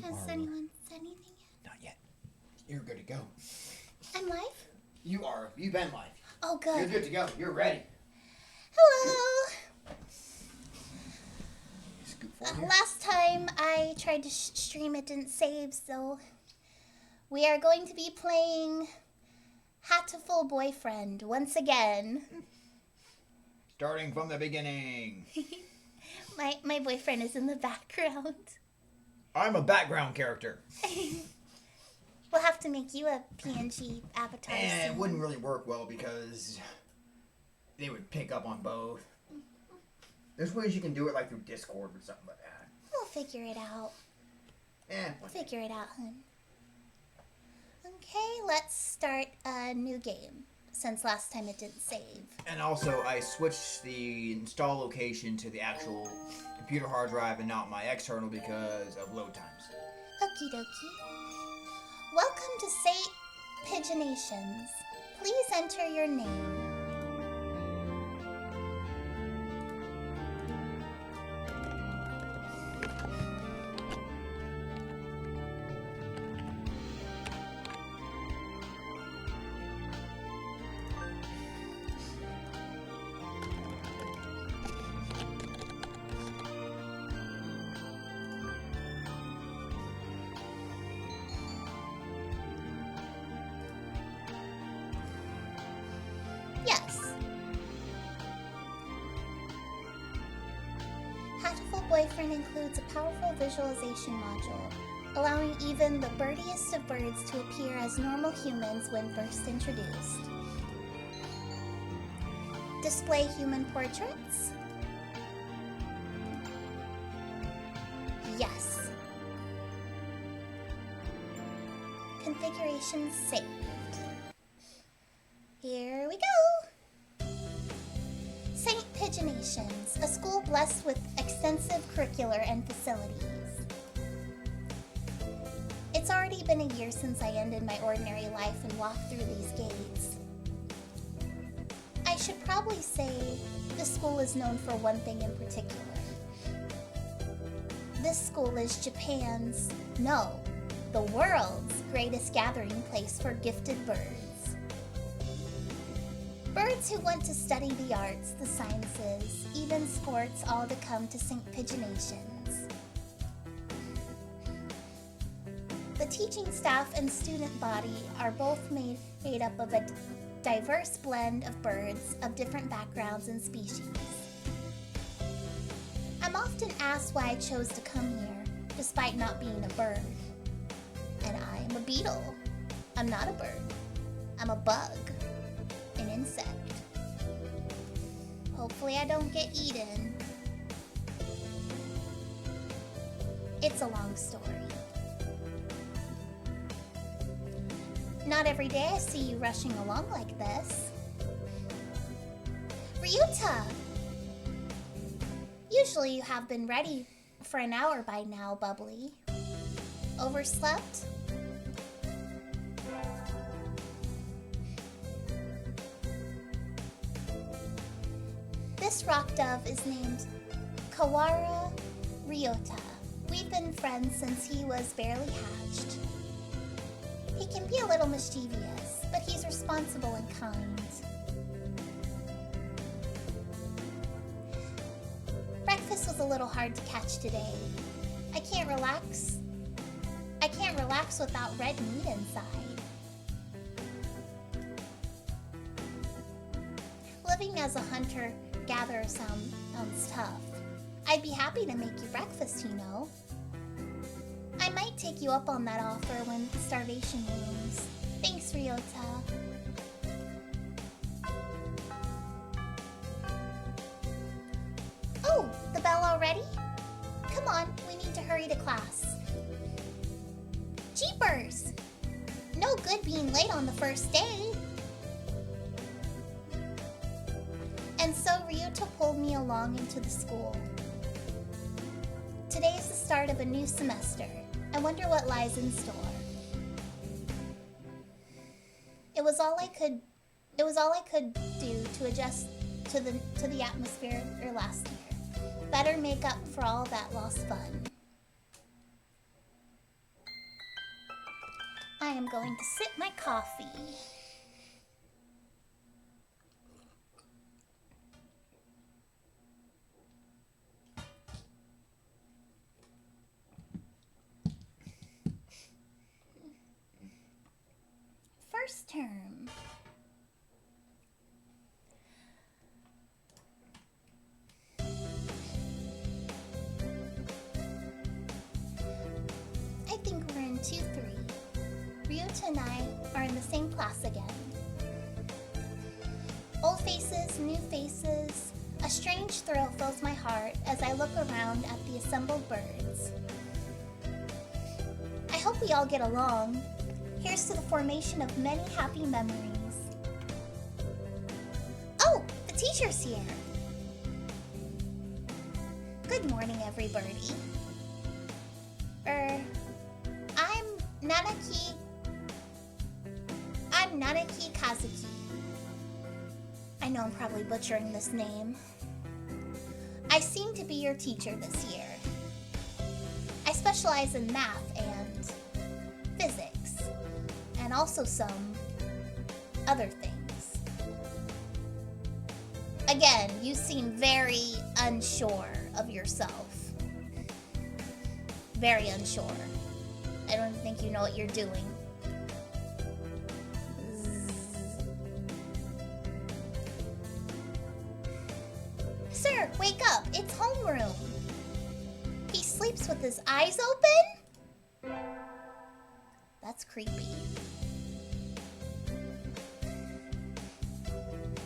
Has anyone said anything yet? Not yet. You're good to go. I'm live? You are. You've been live. Oh, good. You're good to go. You're ready. Hello! Scoot forward here. Last time I tried to stream, it didn't save, so we are going to be playing Hatoful Boyfriend once again. Starting from the beginning. My boyfriend is in the background. I'm a background character. We'll have to make you a PNG avatar And soon. it wouldn't really work well because they would pick up on both. There's ways you can do it like through Discord or something like that. We'll figure it out. We'll figure it out, hun. Okay, let's start a new game, since last time it didn't save. And also, I switched the install location to the actual computer hard drive and not my external because of load times. Okie dokie. Welcome to Saint Pigeonations. Please enter your name. Yes. Hatoful Boyfriend includes a powerful visualization module, allowing even the birdiest of birds to appear as normal humans when first introduced. Display human portraits? Yes. Configuration saved. Here we go! Saint Pigeonations, a school blessed with extensive curricular and facilities. It's already been a year since I ended my ordinary life and walked through these gates. I should probably say the school is known for one thing in particular. This school is Japan's, no, the world's greatest gathering place for gifted birds. Birds who want to study the arts, the sciences, even sports, all to come to St. Pigeonations. The teaching staff and student body are both made up of a diverse blend of birds of different backgrounds and species. I'm often asked why I chose to come here, despite not being a bird. And I am a beetle. I'm not a bird. I'm a bug. An insect. Hopefully I don't get eaten. It's a long story. Not every day I see you rushing along like this. Ryuta! Usually you have been ready for an hour by now, Bubbly. Overslept? This rock dove is named Kawara Ryota. We've been friends since he was barely hatched. He can be a little mischievous, but he's responsible and kind. Breakfast was a little hard to catch today. I can't relax without red meat inside. Living as a hunter-gatherer sounds tough. I'd be happy to make you breakfast, you know. I might take you up on that offer when starvation looms. Thanks, Ryota. Oh, the bell already? Come on, we need to hurry to class. Jeepers! No good being late on the first day. And so Ryota pulled me along into the school. Today is the start of a new semester. I wonder what lies in store. It was all I could do to adjust to the atmosphere last year. Better make up for all that lost fun. I am going to sip my coffee. First term. I think we're in 2-3. Ryota and I are in the same class again. Old faces, new faces. A strange thrill fills my heart as I look around at the assembled birds. I hope we all get along. Here's to the formation of many happy memories. Oh, the teacher's here. Good morning, everybody. I'm Nanaki Kazuki. I know I'm probably butchering this name. I seem to be your teacher this year. I specialize in math and physics, and also some other things. Again, you seem very unsure of yourself. Very unsure. I don't think you know what you're doing. Sir, wake up! It's homeroom! He sleeps with his eyes open? That's creepy.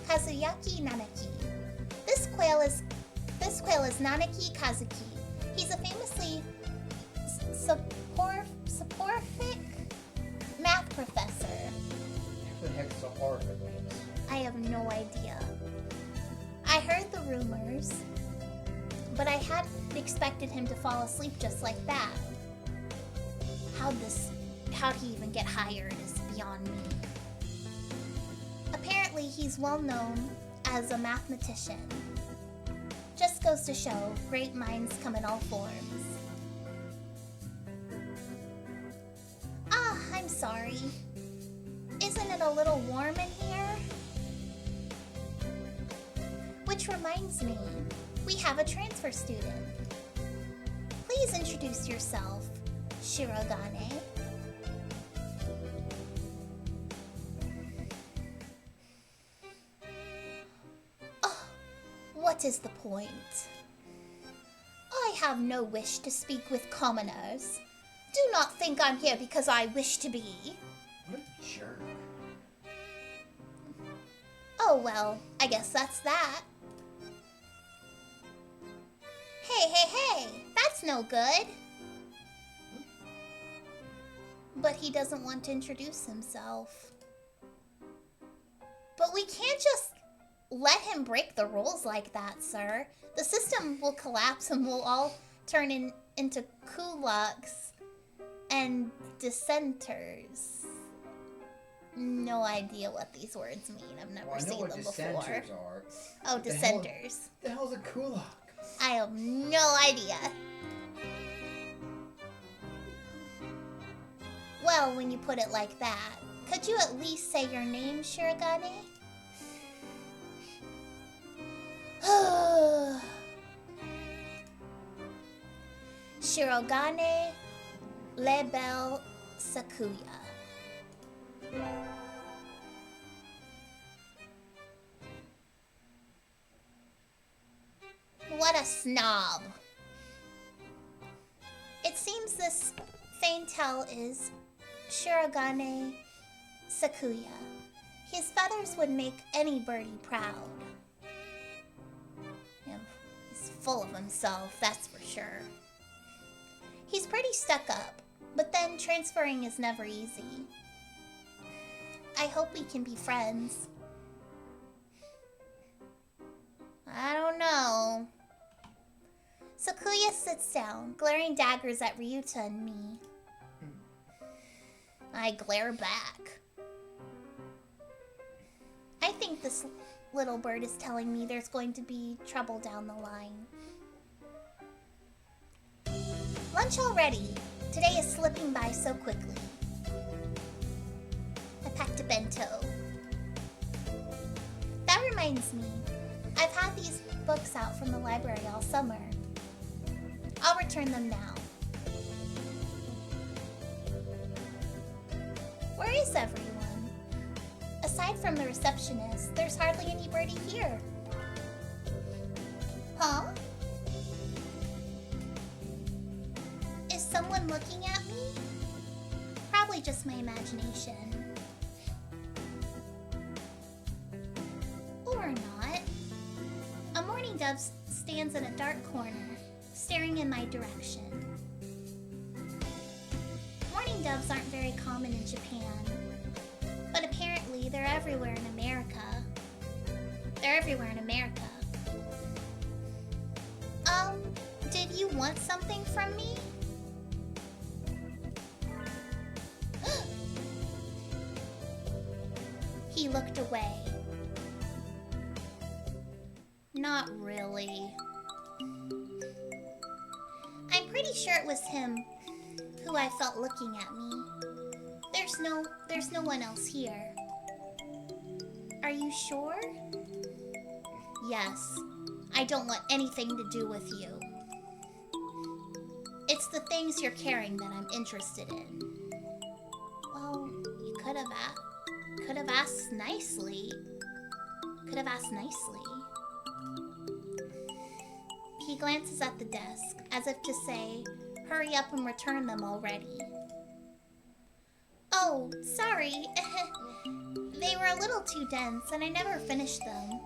Kazuyaki Nanaki. This quail is Nanaki Kazuki. He's a famously soporific math professor. What the heck soporific means? I have no idea. I heard the rumors, but I hadn't expected him to fall asleep just like that. How'd he even get hired is beyond me. Apparently, he's well known as a mathematician. Just goes to show, great minds come in all forms. Ah, I'm sorry. Isn't it a little warm in here? Which reminds me, we have a transfer student. Please introduce yourself, Shirogane. Oh, what is the point? I have no wish to speak with commoners. Do not think I'm here because I wish to be. What a jerk. Oh well, I guess that's that. Hey, that's no good. But he doesn't want to introduce himself. But we can't just let him break the rules like that, sir. The system will collapse and we'll all turn into kulaks and dissenters. No idea what these words mean. I've never seen them before. I know what dissenters are. Oh, dissenters. The hell's a kulak? I have no idea. Well, when you put it like that, could you at least say your name, Shirogane? Shirogane Lebel Sakuya. What a snob. It seems this Faintel is Shirogane Sakuya. His feathers would make any birdie proud. Yeah, he's full of himself, that's for sure. He's pretty stuck up, but then transferring is never easy. I hope we can be friends. I don't know. Sakuya sits down, glaring daggers at Ryuta and me. I glare back. I think this little bird is telling me there's going to be trouble down the line. Lunch already. Today is slipping by so quickly. bento. That reminds me, I've had these books out from the library all summer. I'll return them now. Where is everyone? Aside from the receptionist, there's hardly anybody here. Huh? Is someone looking at me? Probably just my imagination. Or not. A mourning dove stands in a dark corner, staring in my direction. Mourning doves aren't very common in Japan, but apparently they're everywhere in America. They're everywhere in America. Did you want something from me? He looked away. Not really. I'm pretty sure it was him who I felt looking at me. There's no one else here. Are you sure? Yes. I don't want anything to do with you. It's the things you're carrying that I'm interested in. Well, you could have asked nicely. Could have asked nicely. He glances at the desk, as if to say, hurry up and return them already. Oh, sorry. They were a little too dense, and I never finished them.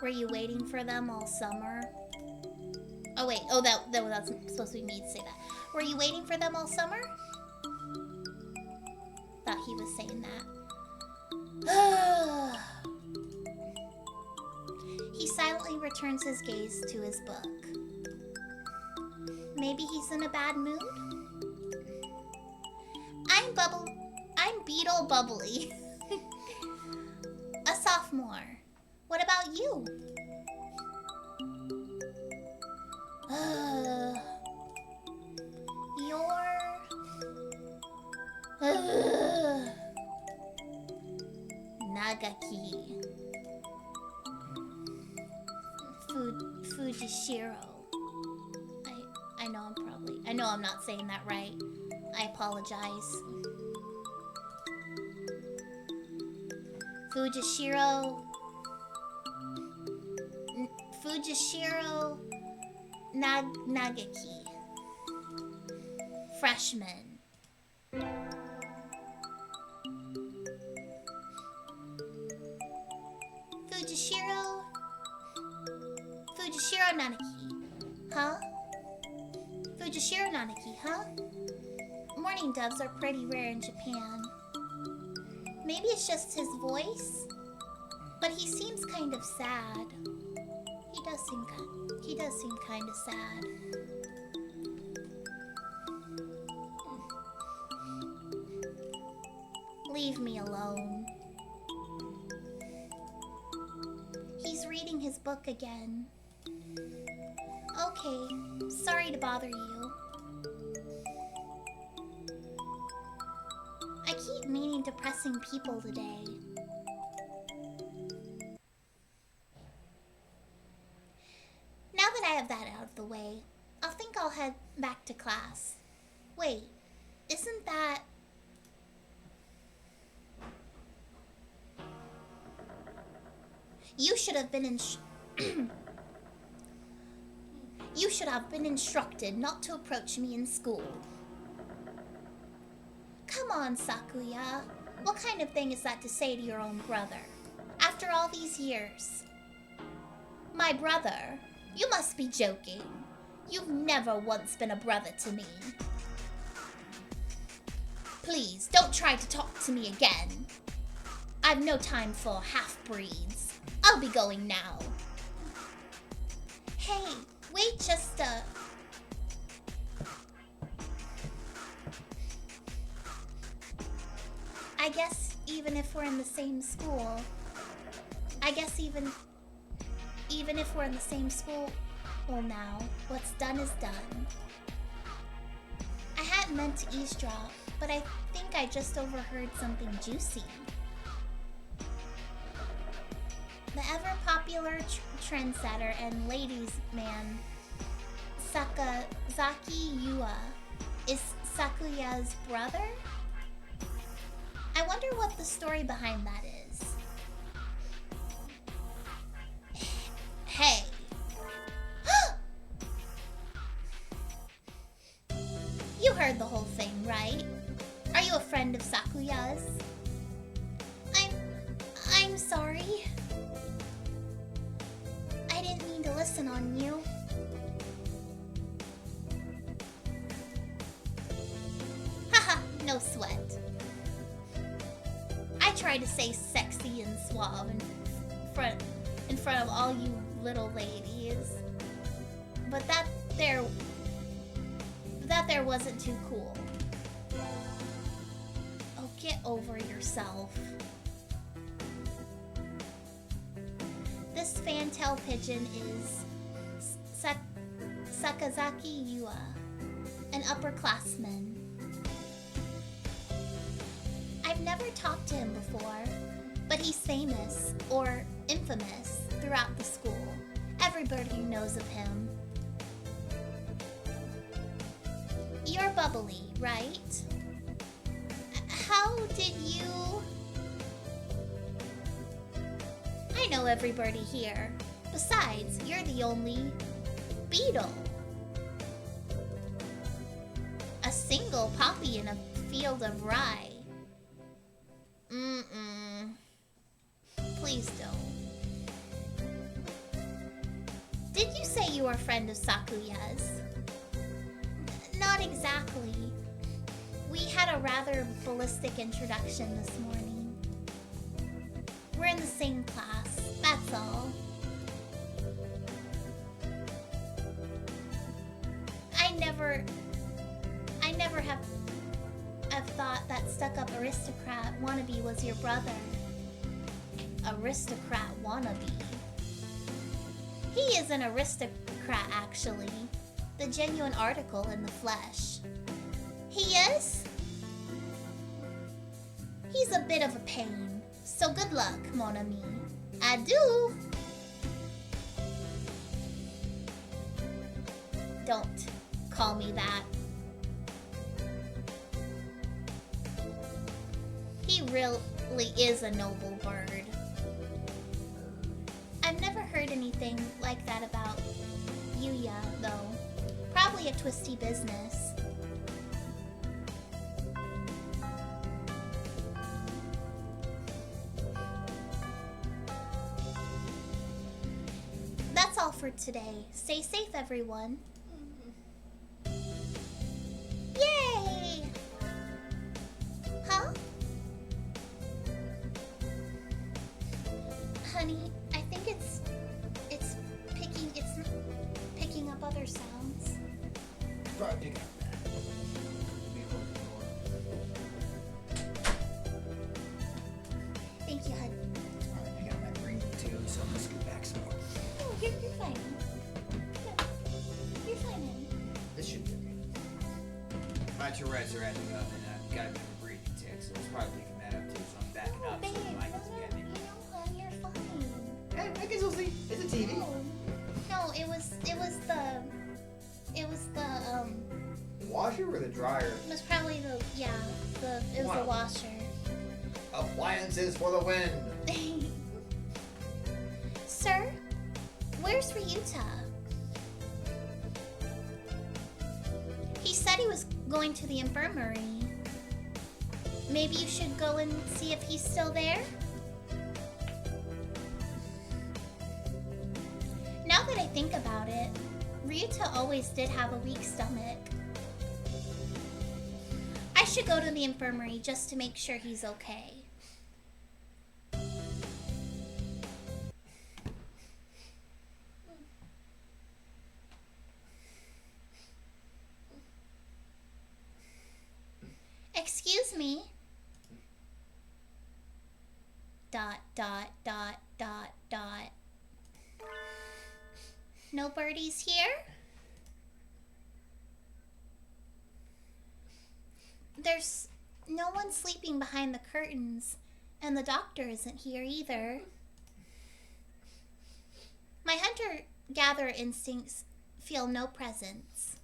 Were you waiting for them all summer? Oh wait, that's supposed to be me to say that. Were you waiting for them all summer? Thought he was saying that. He silently returns his gaze to his book. Maybe he's in a bad mood? I'm Beetle Bubbly. A sophomore. What about you? Nagaki. Fujishiro. I know I'm not saying that right. I apologize. Fujishiro Nagaki. Freshman. Fujishiro Nanaki. Huh? Fujishiro Nanaki, huh? Mourning doves are pretty rare in Japan. Maybe it's just his voice, but he seems kind of sad. He does seem kind of sad. Leave me alone. He's reading his book again. Okay, sorry to bother you. I keep meeting depressing people today. Now that I have that out of the way, I think I'll head back to class. Wait, isn't that... You should have been You should have been instructed not to approach me in school. Come on, Sakuya. What kind of thing is that to say to your own brother? After all these years. My brother? You must be joking. You've never once been a brother to me. Please, don't try to talk to me again. I've no time for half-breeds. I'll be going now. Hey, wait just a... I guess even if we're in the same school... even if we're in the same school... Well now, what's done is done. I hadn't meant to eavesdrop, but I think I just overheard something juicy. The ever-popular trendsetter and ladies' man Sakazaki Yua is Sakuya's brother? I wonder what the story behind that is. Hey. You heard the whole thing, right? Are you a friend of Sakuya's? I'm sorry. I didn't mean to listen on you. Haha, no sweat. I try to stay sexy and suave in front of all you little ladies. But that there wasn't too cool. Oh, get over yourself. This fantail pigeon is Sakazaki Yua, an upperclassman. I've never talked to him before, but he's famous, or infamous, throughout the school. Everybody knows of him. You're bubbly, right? How did you... I know everybody here. Besides, you're the only beetle. A single poppy in a field of rye. Please don't. Did you say you were a friend of Sakuya's? Not exactly. We had a rather ballistic introduction this morning. We're in the same class, that's all. I never have thought that stuck-up aristocrat wannabe was your brother. Aristocrat wannabe. He is an aristocrat, actually. The genuine article in the flesh. He is? He's a bit of a pain. So good luck, mon ami. Adieu! Don't call me that. He really is a noble bird. I've never heard anything like that about Yuya, though. Probably a twisty business. That's all for today. Stay safe, everyone. Yay! Huh? Honey, I think it's picking up other sounds. Probably picking up that. Let me open the door. Thank you, honey. Alright, I got my breathing too, so I'm gonna scoot back some more. Oh, you're fine. Yeah. You're fine, honey. This should be okay. My Tourette's are acting up, and I've got a bit of a breathing tick, so it's probably picking that up too, so I'm backing up so the mic doesn't get me. No, you're fine. Hey, I can still see. It's a TV. No, it was the The washer or the dryer? it was probably the Wow. washer. Appliances for the win. Sir, where's Ryuta? He said he was going to the infirmary. Maybe you should go and see if he's still there? Now that I think about it, Ryuta always did have a weak stomach. I should go to the infirmary just to make sure he's okay. Excuse me. ... No birdies here? There's no one sleeping behind the curtains, and the doctor isn't here either. My hunter-gatherer instincts feel no presence.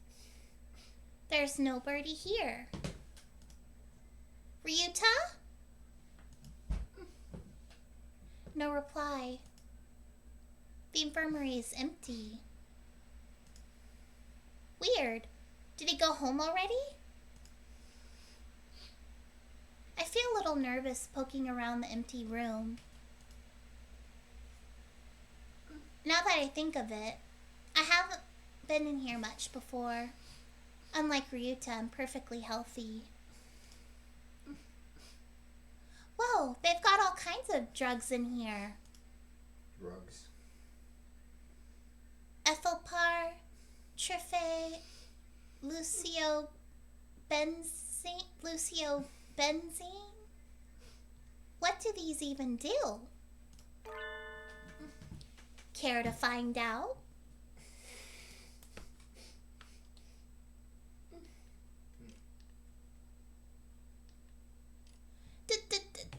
There's nobody here. Ryuta? No reply. The infirmary is empty. Weird. Did he go home already? I feel a little nervous poking around the empty room. Now that I think of it, I haven't been in here much before. Unlike Ryuta, I'm perfectly healthy. Whoa, they've got all kinds of drugs in here. Drugs. Ethylpar, Trife, Lucio benzene. What do these even do? Care to find out?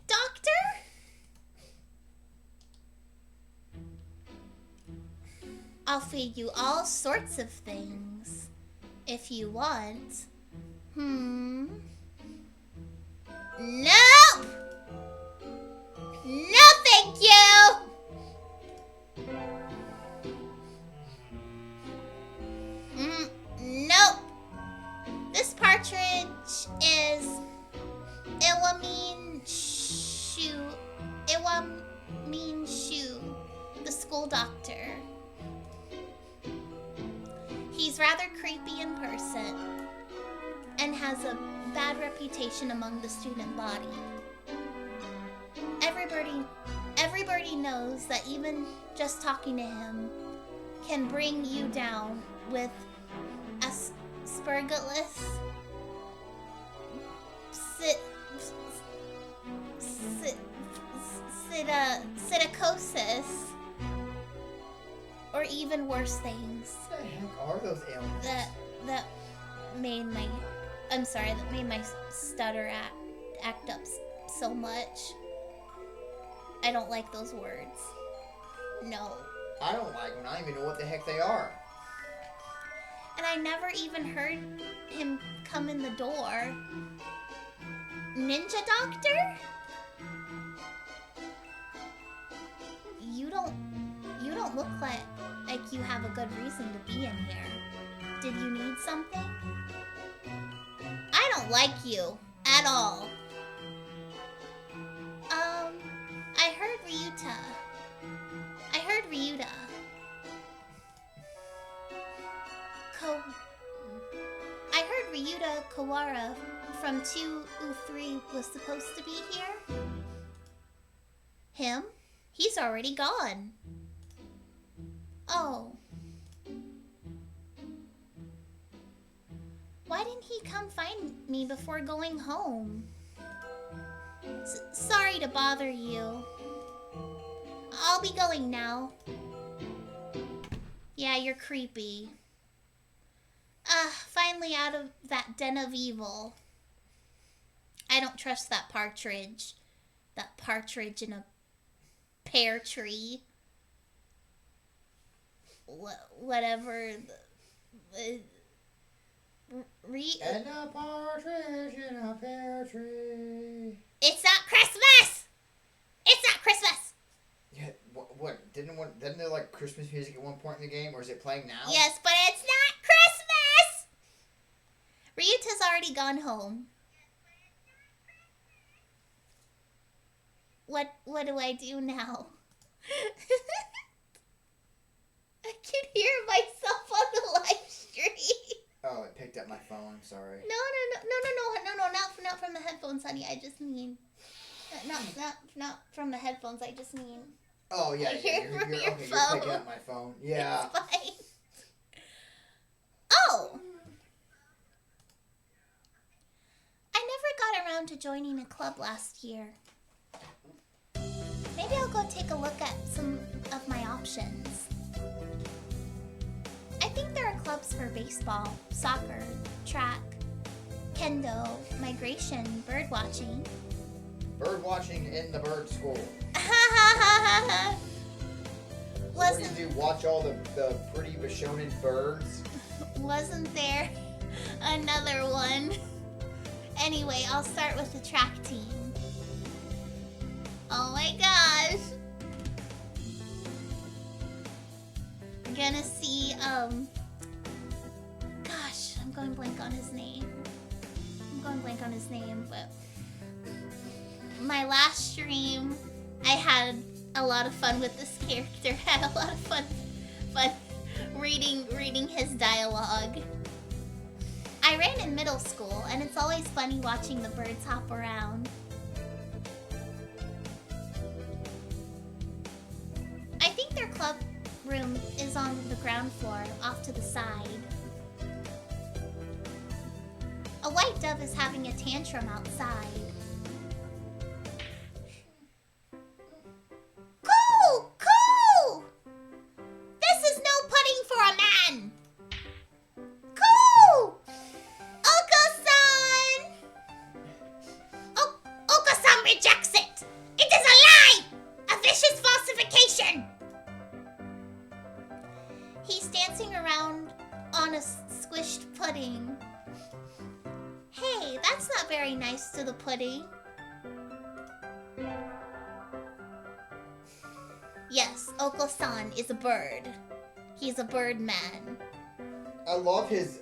Doctor? I'll feed you all sorts of things if you want. No! No, thank you! Nope. This partridge is Iwamin Shu, the school doctor. He's rather creepy in person and has a bad reputation among the student body. Everybody knows that even just talking to him can bring you down with aspergillus, psittacosis, or even worse things. What the heck are those ailments? That made my stutter act up so much. I don't like those words. No. I don't like them. I don't even know what the heck they are. And I never even heard him come in the door. Ninja doctor? You don't look like you have a good reason to be in here. Did you need something? I don't like you at all. I heard Ryuta. I heard Ryuta Kawara from 203 was supposed to be here. Him? He's already gone. Oh. Why didn't he come find me before going home? Sorry to bother you. I'll be going now. Yeah, you're creepy. Finally out of that den of evil. I don't trust that partridge. That partridge in a pear tree. Whatever. And a partridge in a pear tree. It's not Christmas! It's not Christmas! Yeah, what? Didn't there like Christmas music at one point in the game, or is it playing now? Yes, but it's not Christmas! Ryuta's already gone home. What do I do now? I can hear myself on the live stream. Oh, it picked up my phone. Sorry. No, not from the headphones, honey. I just mean, not from the headphones. I just mean. Oh yeah, You're you're picking up my phone. Yeah. It's fine. Oh. I never got around to joining a club last year. Maybe I'll go take a look at some of my options. I think there are clubs for baseball, soccer, track, kendo, migration, bird watching. Bird watching in the bird school. What do you do? Watch all the pretty Bishonen birds? Wasn't there another one? Anyway, I'll start with the track team. Oh my gosh. We're gonna see, gosh, I'm going blank on his name. But my last stream, I had a lot of fun with this character. Had a lot of fun reading his dialogue. I ran in middle school, and it's always funny watching the birds hop around. I think their club room is on the ground floor, off to the side. A white dove is having a tantrum outside. Cool! Cool! This is no pudding for a man! Cool! Oko-san! Oko-san rejects it! It is a lie! A vicious falsification! He's dancing around on a squished pudding. Hey, that's not very nice to the pudding. Yes, Oko-san is a bird. He's a bird man. I love his,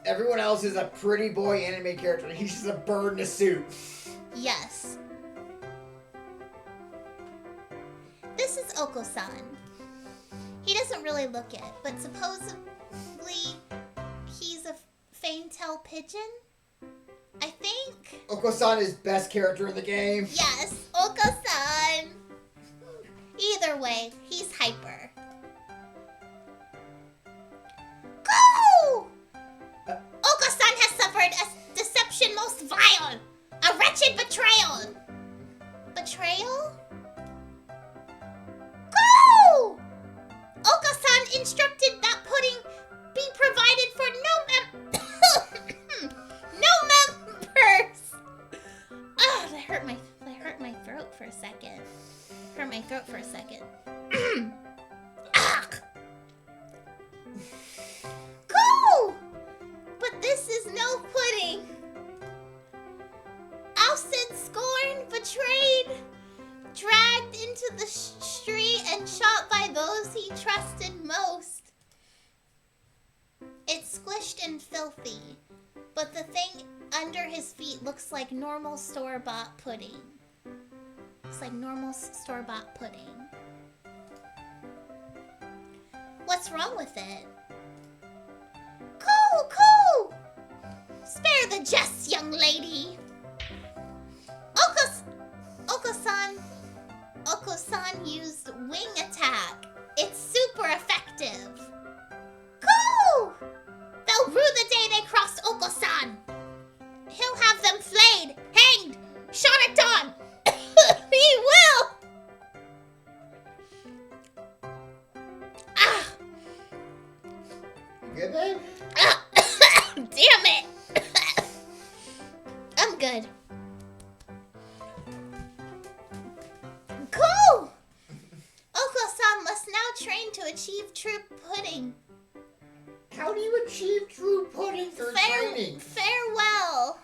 everyone else is a pretty boy anime character. He's just a bird in a suit. Yes. This is Oko-san. He doesn't really look it, but supposedly he's a faintail pigeon? I think? Oko-san is best character in the game. Yes, Oko-san! Either way, he's hyper. Go! Oko-san has suffered a deception most vile! A wretched betrayal! Betrayal? Go! Oko-san instructed that pudding be provided for no members! Oh, that hurt my throat for a second. Ah! Cool! But this is no pudding. Ousted, scorned, betrayed, dragged into the street and shot by those he trusted most. It's squished and filthy, but the thing under his feet looks like normal store-bought pudding. It's like normal store-bought pudding. What's wrong with it? Cool! Spare the jest, young lady. Oko-san used wing attack. It's super effective. Cool! They'll rue the day they crossed Oko-san. He'll have them flayed, hanged, shot at dawn. He will! Ah! You good, babe? Damn it! I'm good. Cool! Oko-san must now train to achieve true pudding. How do you achieve true pudding through training? Farewell.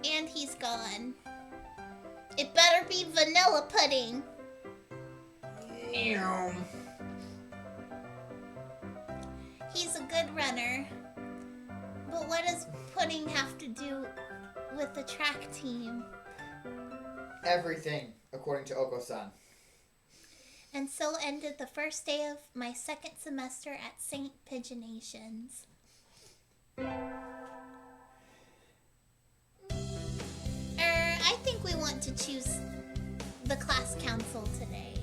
And he's gone. It better be vanilla pudding. He's a good runner. But what does pudding have to do with the track team? Everything, according to Oko-san. And so ended the first day of my second semester at St. Pigeonations. I think we want to choose the class council today.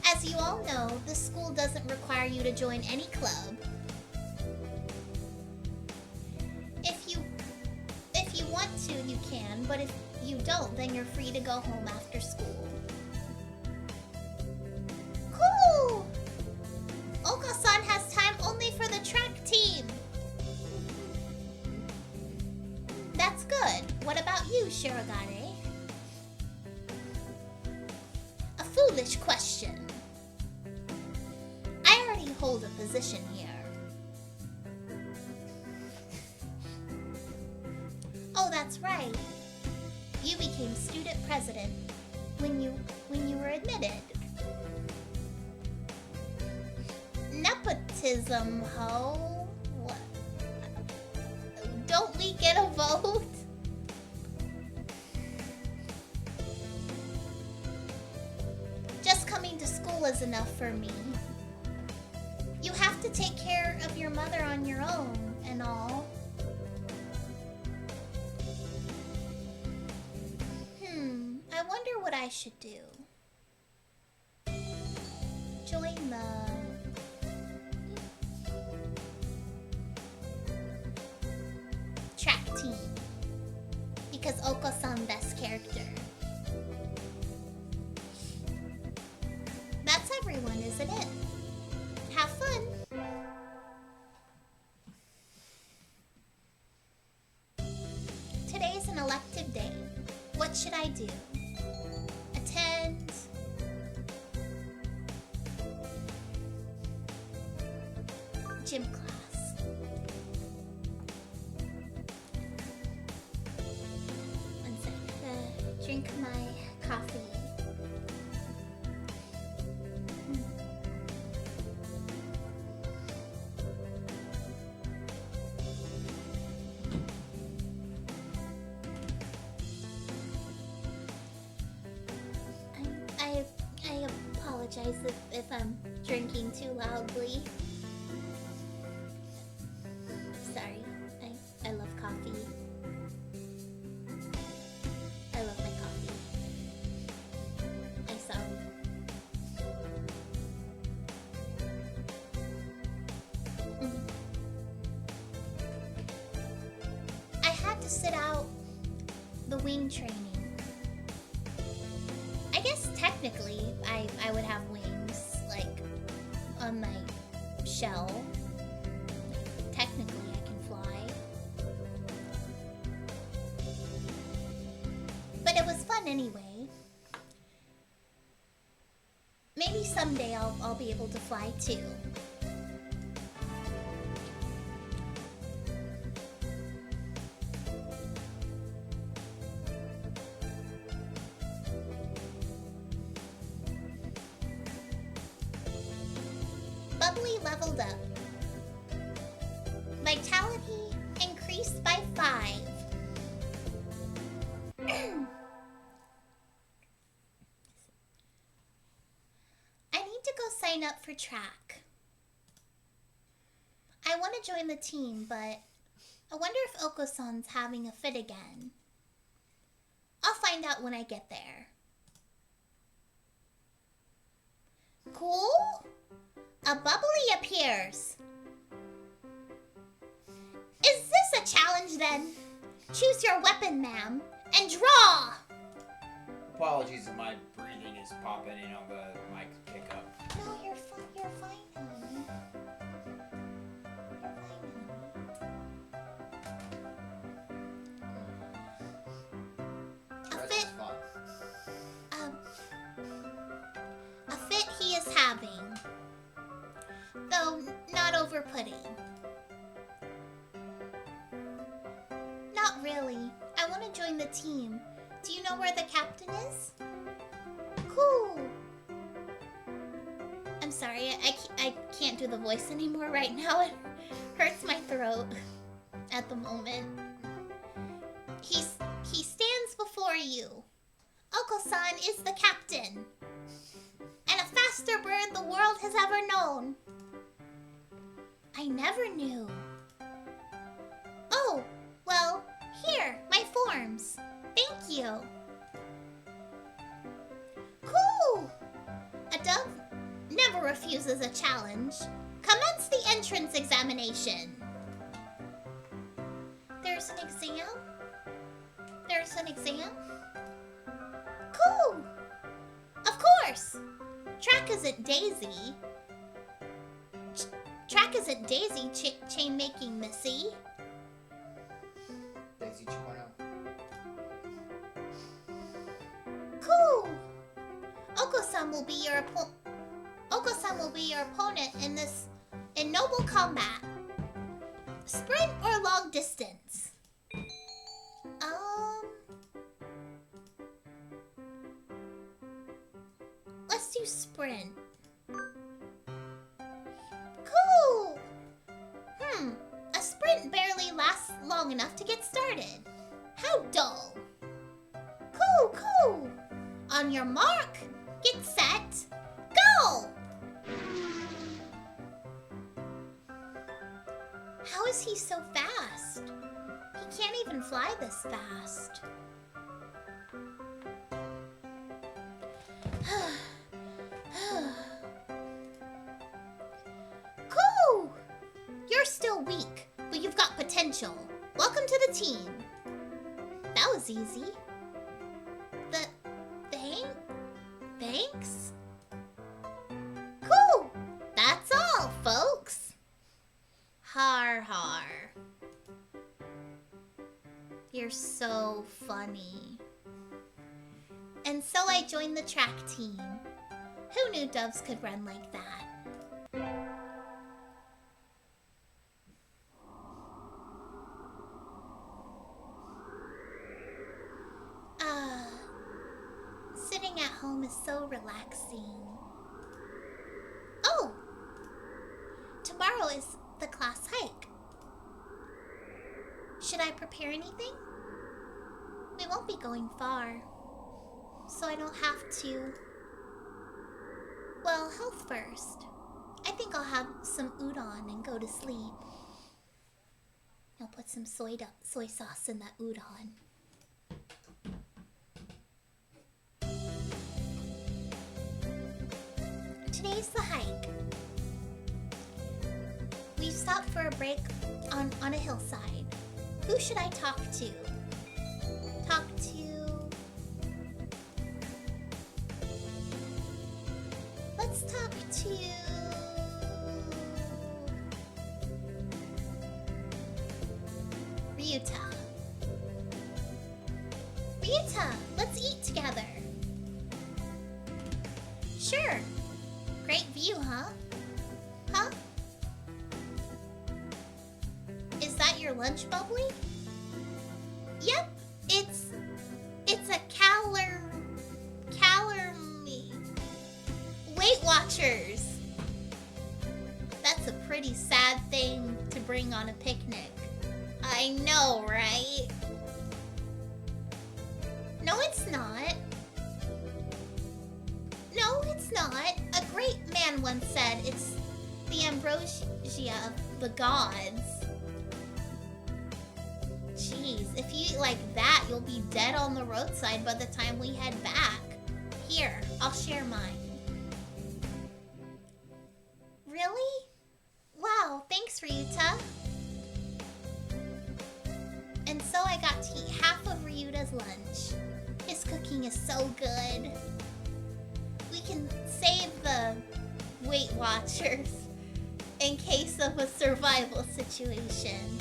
As you all know, the school doesn't require you to join any club. If you want to, you can, but if you don't, then you're free to go home after school. Cool! you, Shirogane? A foolish question. I already hold a position here. Oh, that's right. You became student president when you were admitted. Nepotism, ho? What? Don't we get a vote? Just coming to school is enough for me. You have to take care of your mother on your own and all. I wonder what I should do. Join the track team. Because Oko-san best character. That's everyone, isn't it? Have fun! Today's an elective day. What should I do? Attend. Gym class. One sec. Drink my coffee. I apologize if I'm drinking too loudly. Sorry. I love coffee. I love my coffee. I'm sorry. I had to sit out the wing training. I guess technically I would have wings, like, on my shell. Technically I can fly. But it was fun anyway. Maybe someday I'll be able to fly too. Bubbly leveled up. Vitality increased by 5. I need to go sign up for track. I want to join the team, but I wonder if Oko-san's having a fit again. I'll find out when I get there. Cool? A bubbly appears. Is this a challenge then? Choose your weapon, ma'am, and draw! Apologies if my breathing is popping in on the mic pickup. No, you're fine, honey. You're fine, honey. A fit he is having. Though not over-putting. Not really. I want to join the team. Do you know where the captain is? Cool. I'm sorry, I can't do the voice anymore right now. It hurts my throat at the moment. He stands before you. Oko-san is the captain. And a faster bird the world has ever known. I never knew. Oh, well, here, my forms. Thank you. Cool! A dove never refuses a challenge. Commence the entrance examination. There's an exam? There's an exam? Cool! Of course! Track isn't Daisy. Track isn't Daisy chain making, Missy. Daisy 2.0. Oko-san will be your opponent in noble combat. Sprint or long distance? Let's do sprint. Cool! A sprint barely lasts long enough to get started. How dull. Cool! On your mark, get set, go! How is he so fast? He can't even fly this fast. Cool! You're still weak, but you've got potential. Welcome to the team. That was easy. Thanks? Cool! That's all, folks. Har. You're so funny. And so I joined the track team. Who knew doves could run like that? Sitting at home is so relaxing. Oh! Tomorrow is the class hike. Should I prepare anything? We won't be going far, so I don't have to. Well, health first. I think I'll have some udon and go to sleep. I'll put some soy sauce in that udon. Today's the hike. We've stopped for a break on a hillside. Who should I talk to? Let's talk to... Ryuta, let's eat together. Sure. Great view, huh? Is that your lunch, Bubbly? Yep, it's a Weight Watchers. That's a pretty sad thing to bring on a picnic. I know, right? No, it's not. No, it's not. A great man once said it's the ambrosia of the gods. Jeez, if you eat like that, you'll be dead on the roadside by the time we head back. Here, I'll share mine. Really? Wow, thanks, Ryuta. And so I got to eat half of Ryuta's lunch. His cooking is so good. We can save the Weight Watchers in case of a survival situation.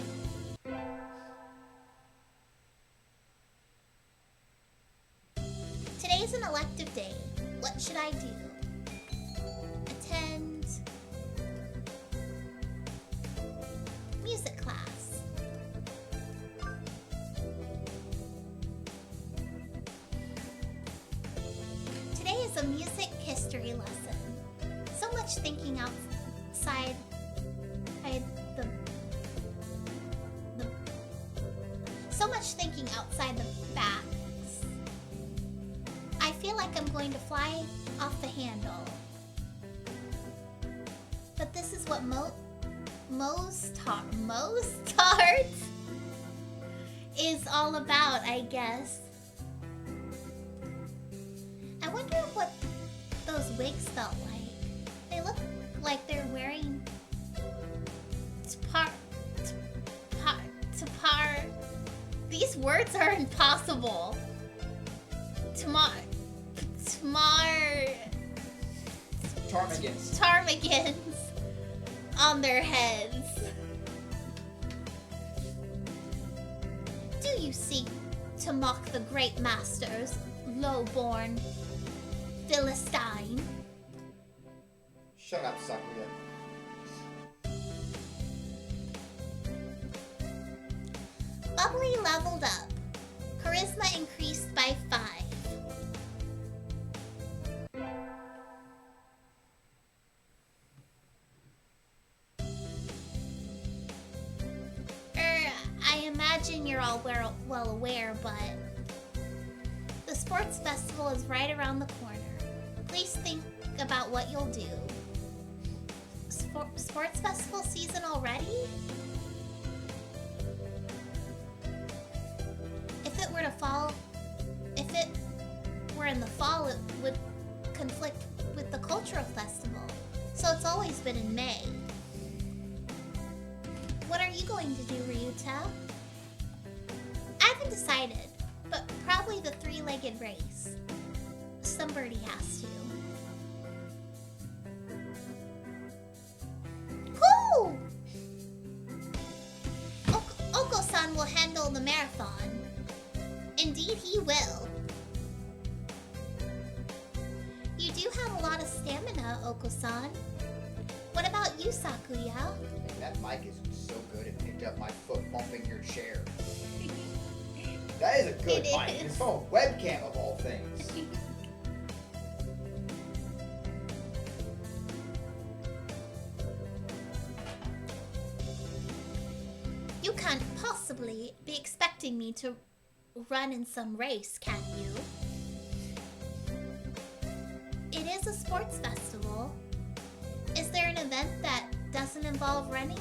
Today's an elective day. What should I do? Attend music class. Today is a music history lesson. So much thinking outside the facts. I feel like I'm going to fly off the handle. But this is what Mozart is all about, I guess. I wonder what those wigs felt like. They look like they're wearing These words are impossible. Ptarmigans on their heads. Do you seek to mock the great masters, low-born Philistines? Shut up, Sakuya. Bubbly leveled up. Charisma increased by 5. I imagine you're all well aware, but the sports festival is right around the corner. Please think about what you'll do. Sports festival season already? If it were in the fall, it would conflict with the cultural festival. So it's always been in May. What are you going to do, Ryuta? I haven't decided, but probably the 3-legged race. Somebody has to. Cool! Oko-san will handle the marathon. Indeed, he will. You do have a lot of stamina, Oko-san. What about you, Sakuya? And that mic is so good it picked up my foot bumping your chair. That is a good mic. It's from a webcam of all things. You can't possibly be expecting me to run in some race, can you? It is a sports festival. Is there an event that doesn't involve running?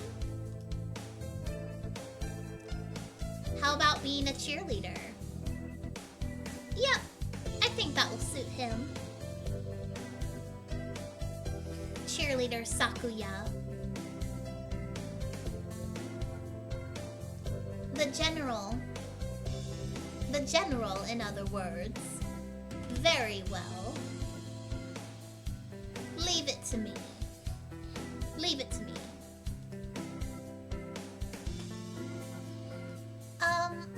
How about being a cheerleader? Yep, I think that will suit him. Cheerleader Sakuya. The general, in other words. Very well. Leave it to me. Leave it to me.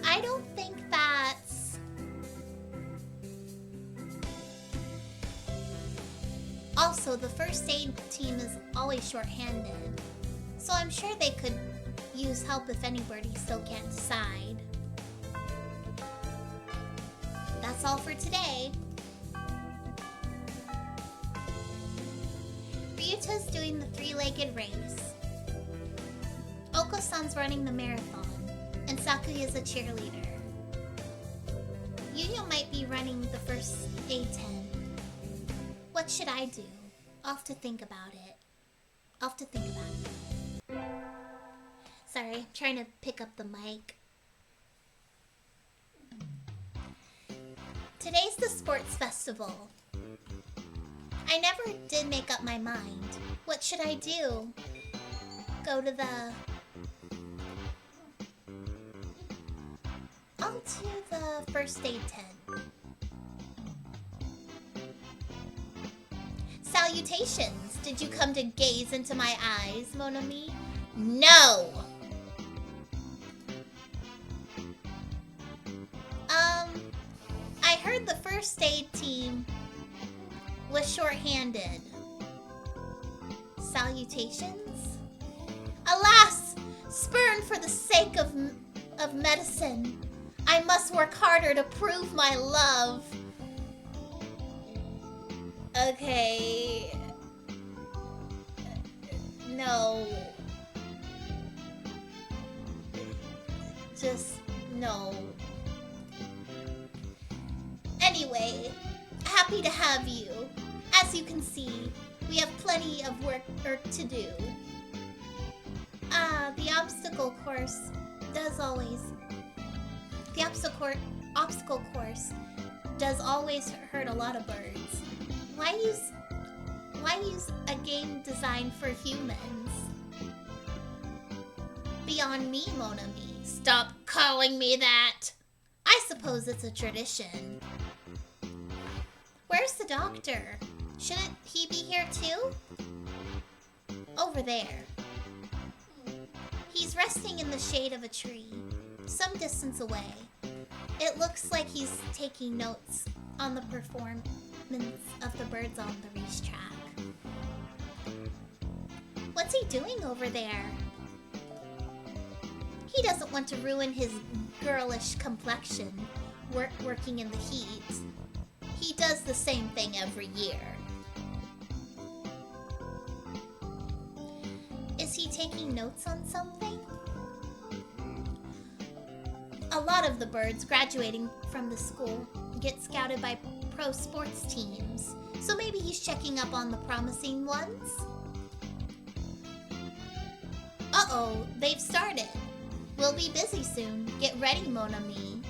I don't think that's... Also, the first aid team is always short-handed, so I'm sure they could use help if anybody still can't decide. That's all for today. Ryuta's doing the 3-legged race. Oko-san's running the marathon, and Sakuya's a cheerleader. Yuya might be running the first aid tent. What should I do? I'll have to think about it. Sorry, I'm trying to pick up the mic. Today's the sports festival. I never did make up my mind. What should I do? Go to the... I'll do the first aid tent. Salutations! Did you come to gaze into my eyes, Mon ami? No! I heard the first aid team was short-handed. Salutations? Alas! Spurned for the sake of medicine. I must work harder to prove my love. Okay. No. Just no. Anyway, happy to have you. As you can see, we have plenty of work to do. The obstacle course does always... The obstacle course does always hurt a lot of birds. Why use a game designed for humans? Beyond me, Mon ami. Stop calling me that! I suppose it's a tradition. Where's the doctor? Shouldn't he be here too? Over there. He's resting in the shade of a tree, some distance away. It looks like he's taking notes on the performance of the birds on the racetrack. he doing over there? He doesn't want to ruin his girlish complexion working in the heat. He does the same thing every year. Is he taking notes on something? A lot of the birds graduating from the school get scouted by pro sports teams, so maybe he's checking up on the promising ones? Uh-oh, they've started. We'll be busy soon. Get ready, Mon ami.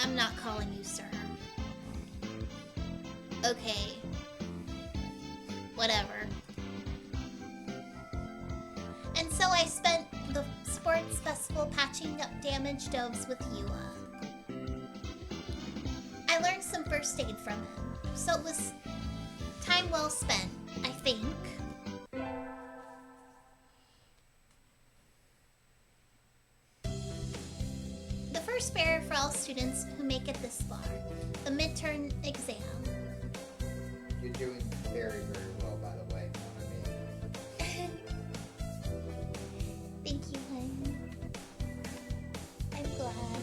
I'm not calling you sir. Okay. Whatever. And so I spent the sports festival patching up damaged doves with Yua. I learned some first aid from him, so it was time well spent, I think. The first barrier for all students who make it this far, the midterm exam. You're doing very, very well, by the way. Thank you, honey. I'm glad.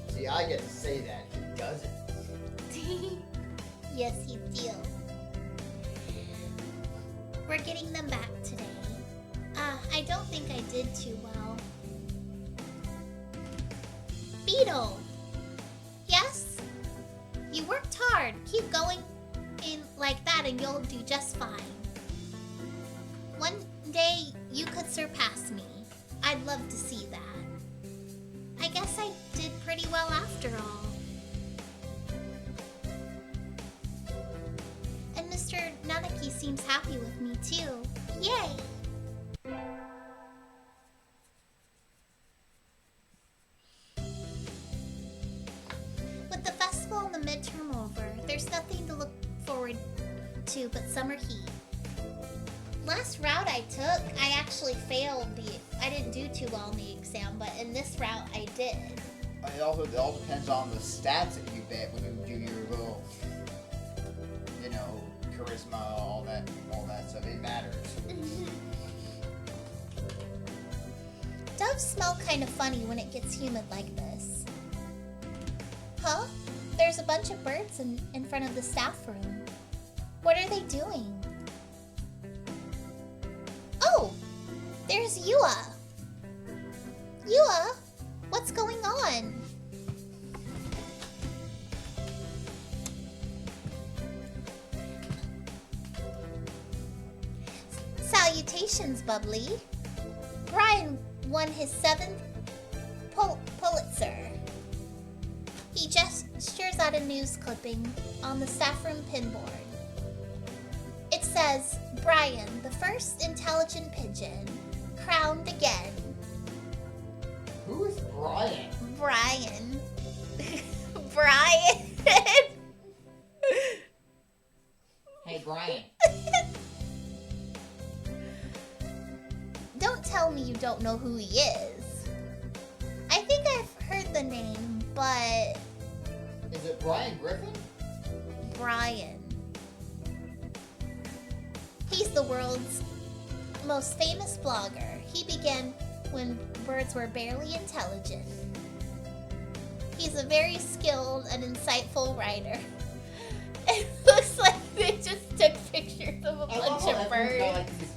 See, I get to say that. He doesn't. Yes, you do. We're getting them back today. I don't think I did too well. Beetle! Yes? You worked hard. Keep going in like that and you'll do just fine. One day you could surpass me. I'd love to see that. I guess I did pretty well after all. And Mr. Nanaki seems happy with me too. Yay! With the festival and the midterm over, there's nothing to look forward to but summer heat. Last route I took, I actually failed I didn't do too well in the exam, but in this route I did. It all depends on the stats that you get when you do your little, charisma, all that stuff. It matters. Doves smell kind of funny when it gets humid like this. Huh? There's a bunch of birds in front of the staff room. What are they doing? Oh! There's Yua! Yua! What's going on? Salutations, Bubbly. Brian won his 7th Pulitzer. He gestures at a news clipping on the staff room pinboard. It says, Brian, the first intelligent pigeon, crowned again. Who is Brian? Brian. Brian. Hey, Brian. Don't tell me you don't know who he is. I think I've heard the name, but... Is it Brian Griffin? Brian. He's the world's most famous blogger. He began when birds were barely intelligent. He's a very skilled and insightful writer. It looks like they just took pictures of a bunch of birds. Got, like, these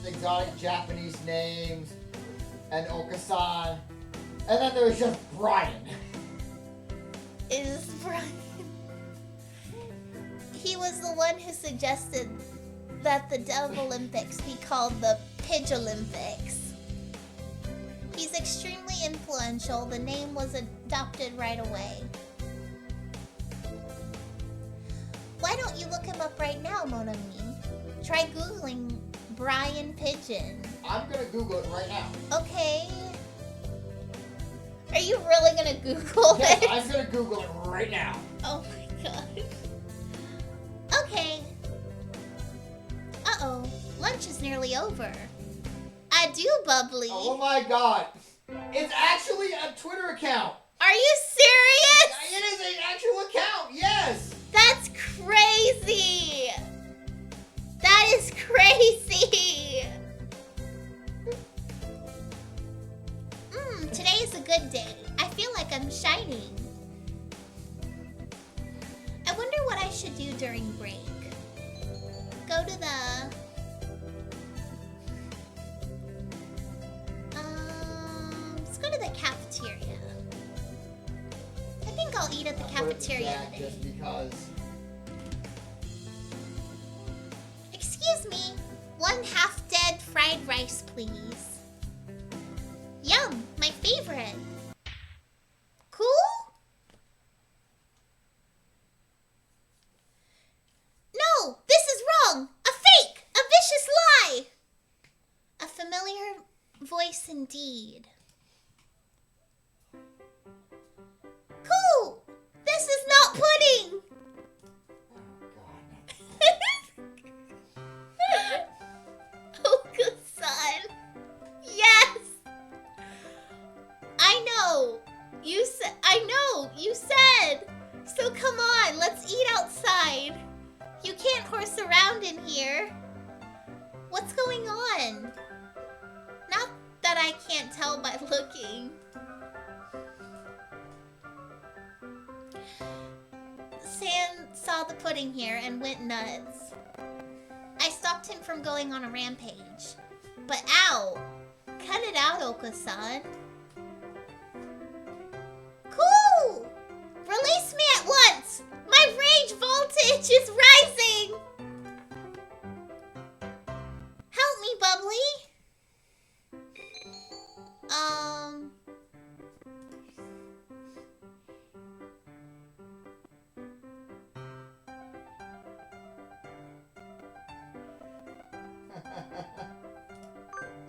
exotic Japanese names and Okasan, and then there's just Brian. Is Brian? He was the one who suggested that the Dove Olympics be called the Pidge Olympics. He's extremely influential. The name was adopted right away. Why don't you look him up right now, Mon ami? Try Googling Brian Pigeon. I'm gonna Google it right now. Okay. Are you really gonna Google Yes, it? I'm gonna Google it right now. Oh my god. Okay. Uh-oh. Lunch is nearly over. Adieu, Bubbly. Oh my god. It's actually a Twitter account. Are you serious? It is an actual account, yes. That's crazy. should do during break? Go to the... let's go to the cafeteria. I think I'll eat at the cafeteria today. Just because. Excuse me, 1 half-dead fried rice, please. Yum, my favorite. Cool? No, this is wrong. A fake, a vicious lie. A familiar voice indeed. Cool, this is not pudding. Oh, good son. Yes. I know. You said. So come on, let's eat outside. You can't horse around in here. What's going on? Not that I can't tell by looking. Sam saw the pudding here and went nuts. I stopped him from going on a rampage. But ow! Cut it out, Oka-san. Cool! Release me at once! My rage voltage is rising! Help me, Bubbly!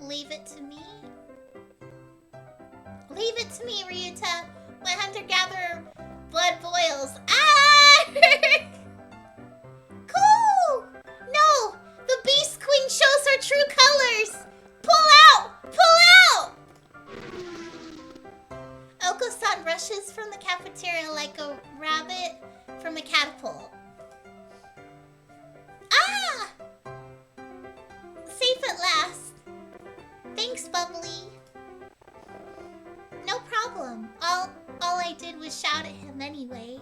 Leave it to me? Leave it to me, Ryuta. My hunter-gatherer blood boils. Ah! Cool! No! The Beast Queen shows her true colors! Pull out! Pull out! Oko-san rushes from the cafeteria like a rabbit from a catapult. Ah! Safe at last. Thanks, Bubbly. No problem. All I did was shout at him anyway.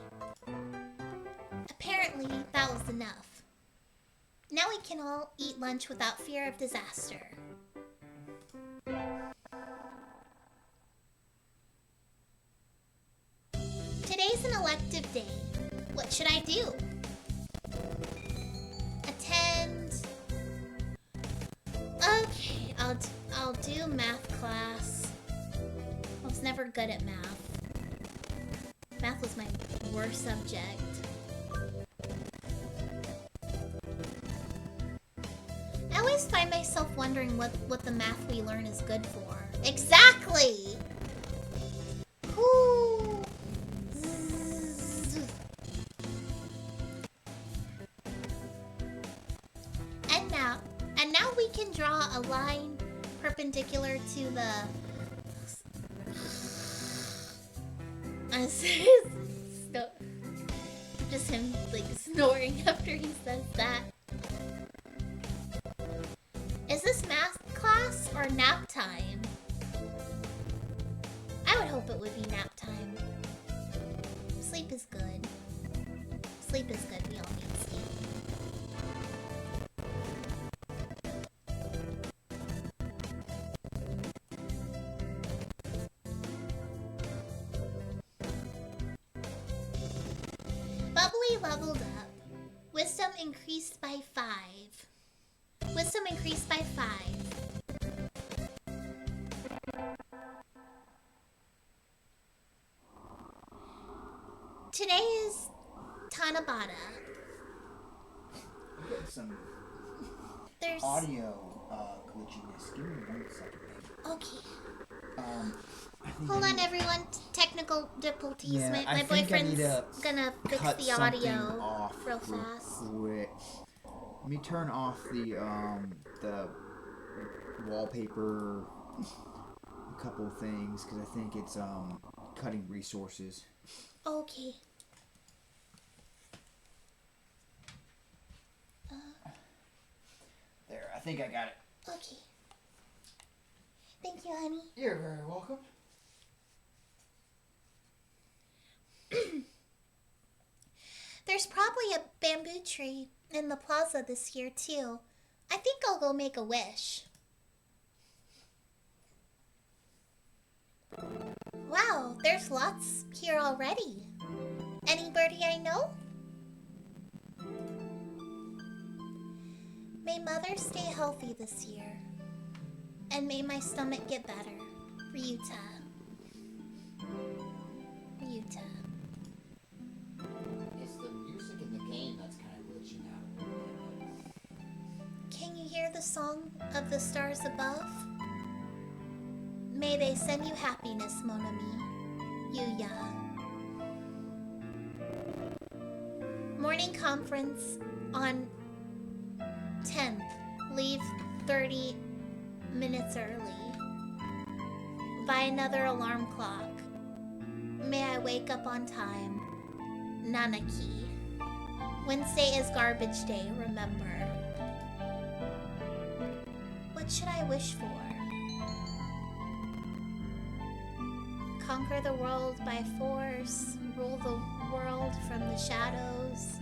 Apparently, that was enough. Now we can all eat lunch without fear of disaster. Today's an elective day. What should I do? Attend. Okay, I'll do math class. I was never good at math. Math was my worst subject. I always find myself wondering what the math we learn is good for. Exactly! Ooh. And now we can draw a line perpendicular to the... Just him like snoring after he says that. Is this math class or nap time? I would hope it would be nap time. Sleep is good. Sleep is good. We all need sleep. Bubbly leveled up. Wisdom increased by 5. Wisdom increased by 5. Today is Tanabata. I'm getting some There's audio glitchiness. Give me 1 second, babe. Okay. I think Hold I on, need- everyone. Technical difficulties. Yeah, my I think I boyfriend's need to gonna fix cut the something audio off real fast. quick. Let me turn off the wallpaper, a couple of things, because I think it's cutting resources. Okay. There, I think I got it. Okay. Thank you, honey. You're very welcome. There's probably a bamboo tree in the plaza this year, too. I think I'll go make a wish. Wow, there's lots here already. Anybody I know? May Mother stay healthy this year. And may my stomach get better. Ryuta. Ryuta. It's the music in the game that's kind of glitching out a little bit. Can you hear the song of the stars above? May they send you happiness, mon ami. Yuya. Morning conference on 10th. Leave 30 minutes early. Buy another alarm clock. May I wake up on time. Nanaki. Wednesday is garbage day, remember. What should I wish for? Conquer the world by force. Rule the world from the shadows.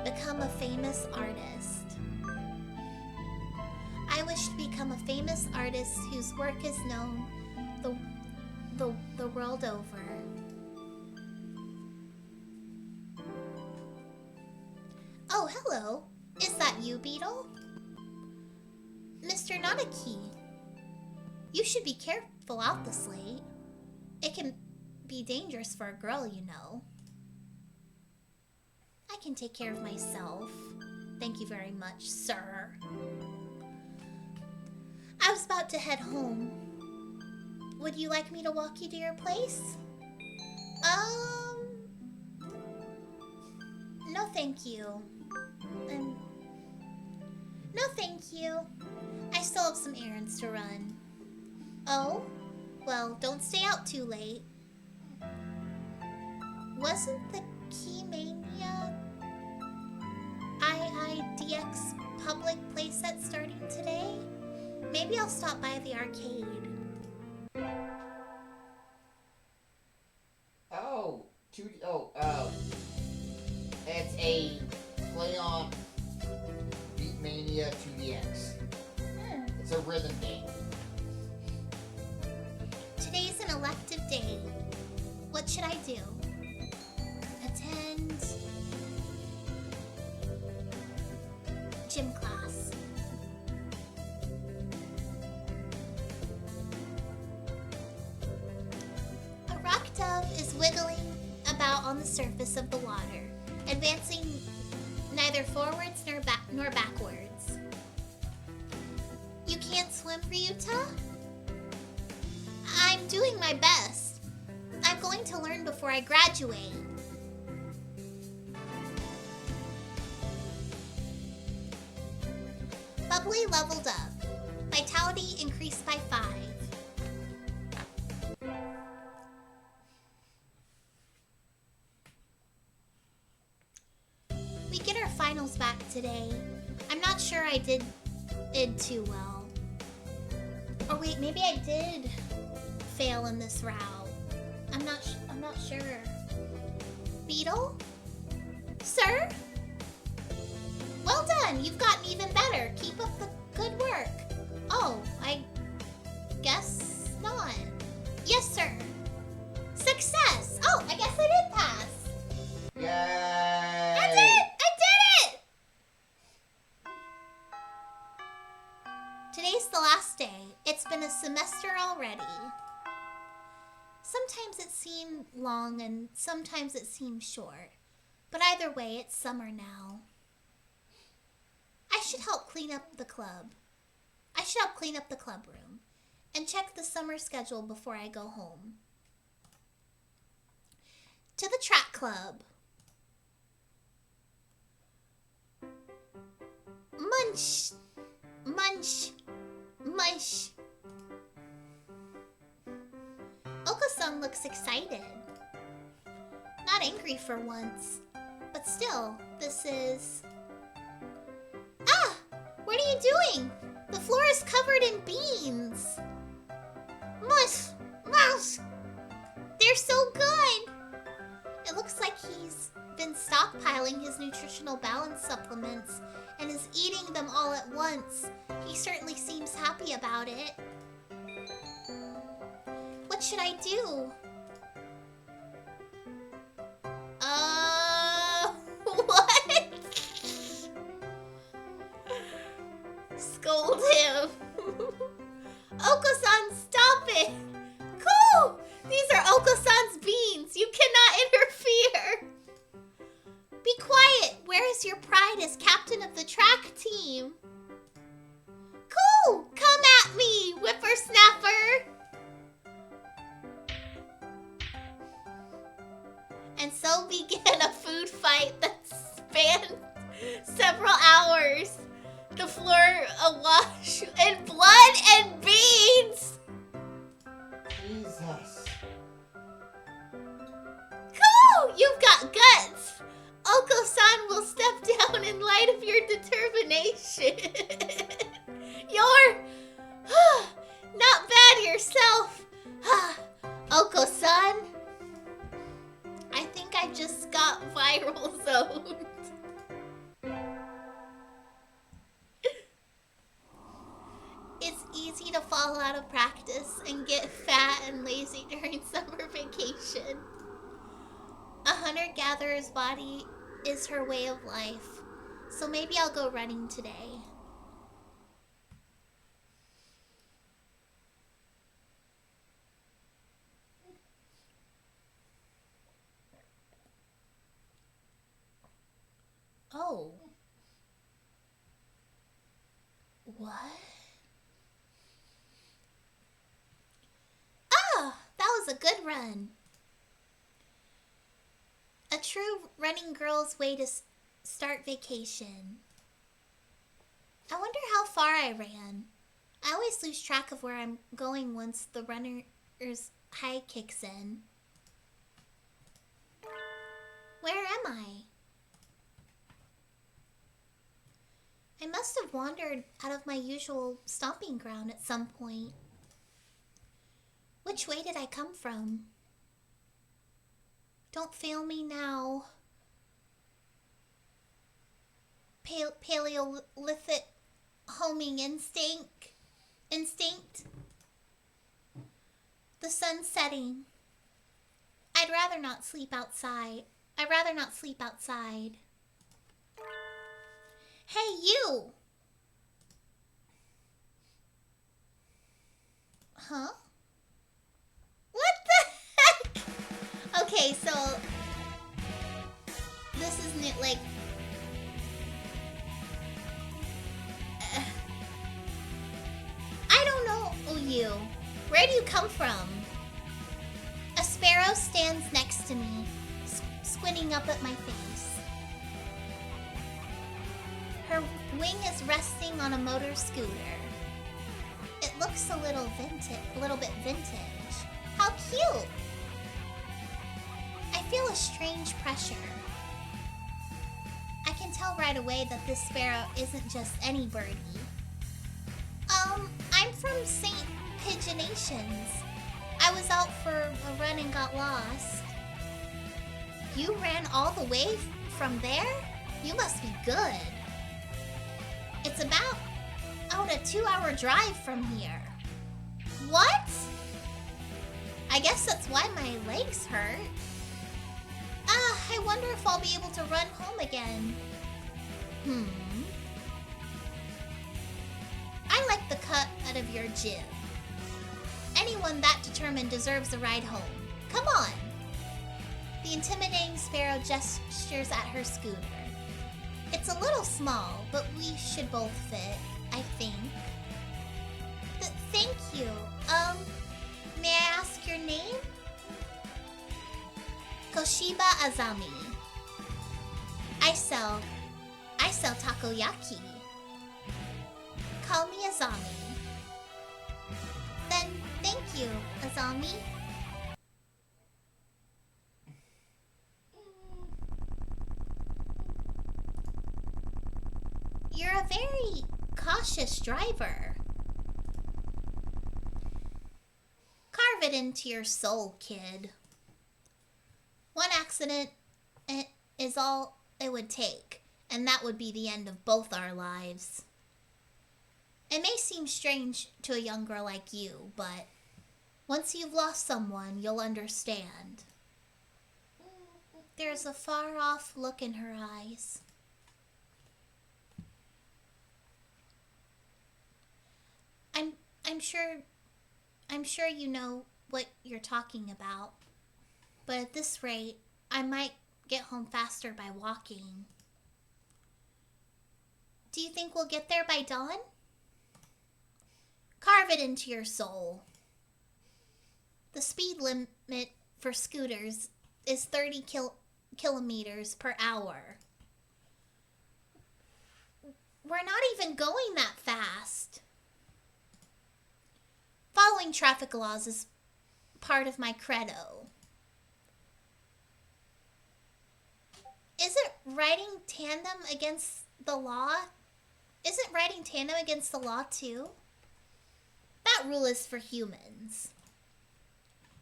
Become a famous artist. I wish to become a famous artist whose work is known the world over. Oh, hello. Is that you, Beetle? Mr. Nanaki. You should be careful out this late. It can be dangerous for a girl, you know. I can take care of myself. Thank you very much, sir. I was about to head home. Would you like me to walk you to your place? No thank you. No thank you. I still have some errands to run. Oh? Well, don't stay out too late. Wasn't the Keymania IIDX public playset starting today? Maybe I'll stop by the arcade. It's a play on Beatmania 2DX. It's a rhythm game. Today's an elective day. What should I do? Attend gym class. A rock dove is wiggling about on the surface of the water, advancing neither forwards nor backwards. You can't swim, Ryuta? I'm doing my best. I'm going to learn before I graduate. Bubbly leveled up. Vitality increased by 5. We get our finals back today. I'm not sure I did too well. Or wait, maybe I did fail in this route. I'm not sure. Beetle? Sir? Well done! You've gotten even better. Keep up the good work. Oh, I guess not. Yes, sir. Success! Oh, I guess I did pass. Yay! I did it! Today's the last day. It's been a semester already. Sometimes it seemed long and sometimes it seemed short. But either way, it's summer now. I should help clean up the club. I should help clean up the club room and check the summer schedule before I go home. To the track club. Munch, munch, munch. Oka-san looks excited. Not angry for once, but still, this is... Ah! What are you doing? The floor is covered in beans. Mush! Mush! They're so good! It It looks like he's been stockpiling his nutritional balance supplements and is eating them all at once. He certainly seems happy about it. What should I do? What? Scold him. Oko-san, stop it! Cool! These are Oko-san's beans. You cannot interfere. Be quiet. Where is your pride as captain of the track team? Cool! Come at me, whippersnapper! And so began a food fight that spanned several hours. The floor awash in blood and beans! Jesus. Cool! You've got guts! Oko-san will step down in light of your determination. You're not bad yourself. Oko-san. I think I just got viral zoned. It's easy to fall out of practice and get fat and lazy during summer vacation. A hunter-gatherer's body is her way of life, so maybe I'll go running today. Oh. What? Ah, that was a good run. A true running girl's way to start vacation. I wonder how far I ran. I always lose track of where I'm going once the runner's high kicks in. Where am I? I must have wandered out of my usual stomping ground at some point. Which way did I come from? Don't fail me now. Paleolithic homing instinct. The sun's setting. I'd rather not sleep outside. Hey, you! Huh? What the heck? Okay, so this is new, like, I don't know you. Where do you come from? A sparrow stands next to me, squinting up at my face. Her wing is resting on a motor scooter. It looks a little bit vintage. How cute! I feel a strange pressure. I can tell right away that this sparrow isn't just any birdie. I'm from St. Pigeonations. I was out for a run and got lost. You ran all the way from there? You must be good. It's about a 2-hour drive from here. What? I guess that's why my legs hurt. I wonder if I'll be able to run home again. I like the cut out of your jib. Anyone that determined deserves a ride home. Come on. The intimidating sparrow gestures at her scooter. It's a little small, but we should both fit, I think. Thank you. May I ask your name? Koshiba Azami. I sell takoyaki. Call me Azami. Then thank you, Azami. You're a very cautious driver. Carve it into your soul, kid. One accident is all it would take, and that would be the end of both our lives. It may seem strange to a young girl like you, but once you've lost someone, you'll understand. There's a far-off look in her eyes. I'm sure you know what you're talking about. But at this rate, I might get home faster by walking. Do you think we'll get there by dawn? Carve it into your soul. The speed limit for scooters is 30 kilometers per hour. We're not even going that fast. Following traffic laws is part of my credo. Isn't riding tandem against the law too? That rule is for humans.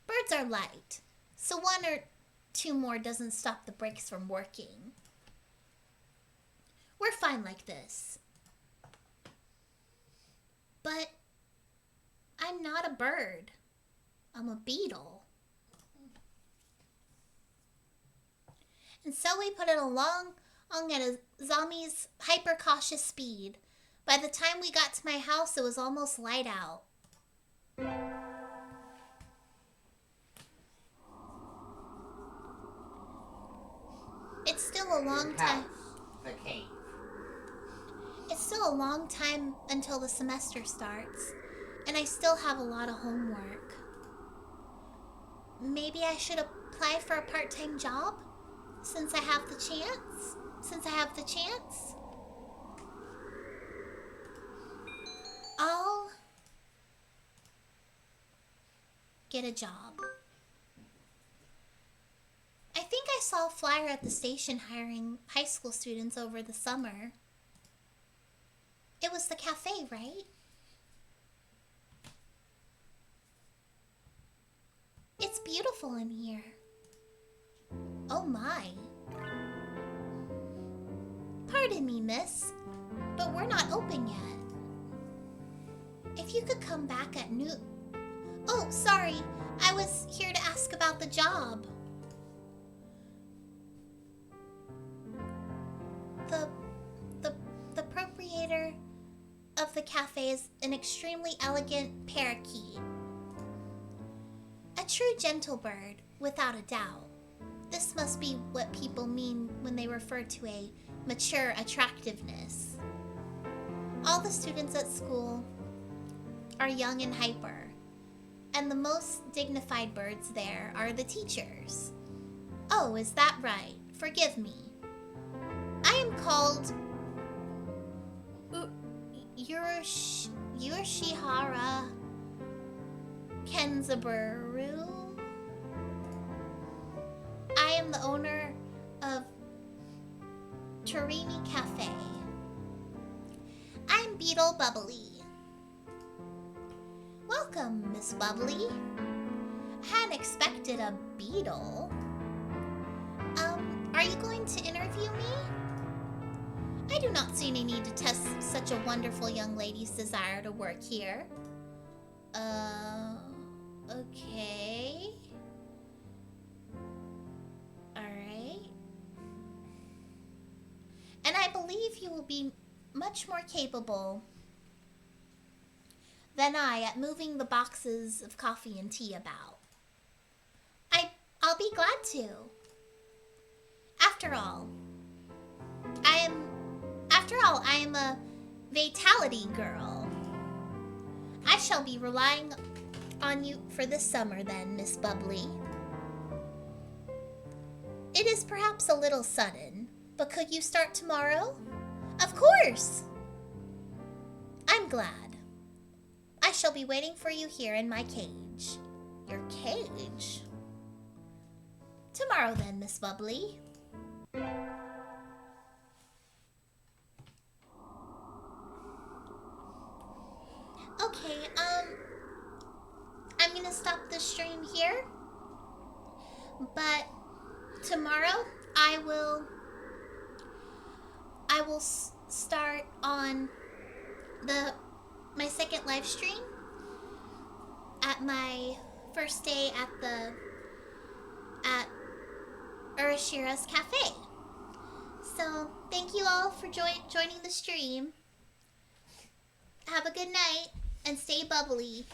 Birds are light, so 1 or 2 more doesn't stop the brakes from working. We're fine like this. But I'm not a bird. I'm a beetle. And so we put it along at a zombie's hyper-cautious speed. By the time we got to my house, it was almost light out. It's still a long time. The cave. It's still a long time until the semester starts, and I still have a lot of homework. Maybe I should apply for a part-time job since I have the chance? I'll get a job. I think I saw a flyer at the station hiring high school students over the summer. It was the cafe, right? It's beautiful in here. Oh my. Pardon me, miss, but we're not open yet. If you could come back at noon... Oh, sorry. I was here to ask about the job. The proprietor of the cafe is an extremely elegant parakeet. A true gentle bird, without a doubt. This must be what people mean when they refer to a mature attractiveness. All the students at school are young and hyper, and the most dignified birds there are the teachers. Oh, is that right? Forgive me. I am called Yoshihara Kenzabaru. I am the owner of Torini Cafe. I'm Beetle Bubbly. Welcome, Miss Bubbly. I hadn't expected a beetle. Are you going to interview me? I do not see any need to test such a wonderful young lady's desire to work here. Okay. Alright. And I believe you will be much more capable than I at moving the boxes of coffee and tea about. I'll be glad to. After all, I am a vitality girl. I shall be relying on you for this summer then, Miss Bubbly. It is perhaps a little sudden, but could you start tomorrow? Of course! I'm glad. I shall be waiting for you here in my cage. Your cage? Tomorrow then, Miss Bubbly. Okay, I'm gonna stop the stream here, but tomorrow I will start on my second live stream at my first day at Urashira's Cafe. So thank you all for joining the stream. Have a good night and stay bubbly.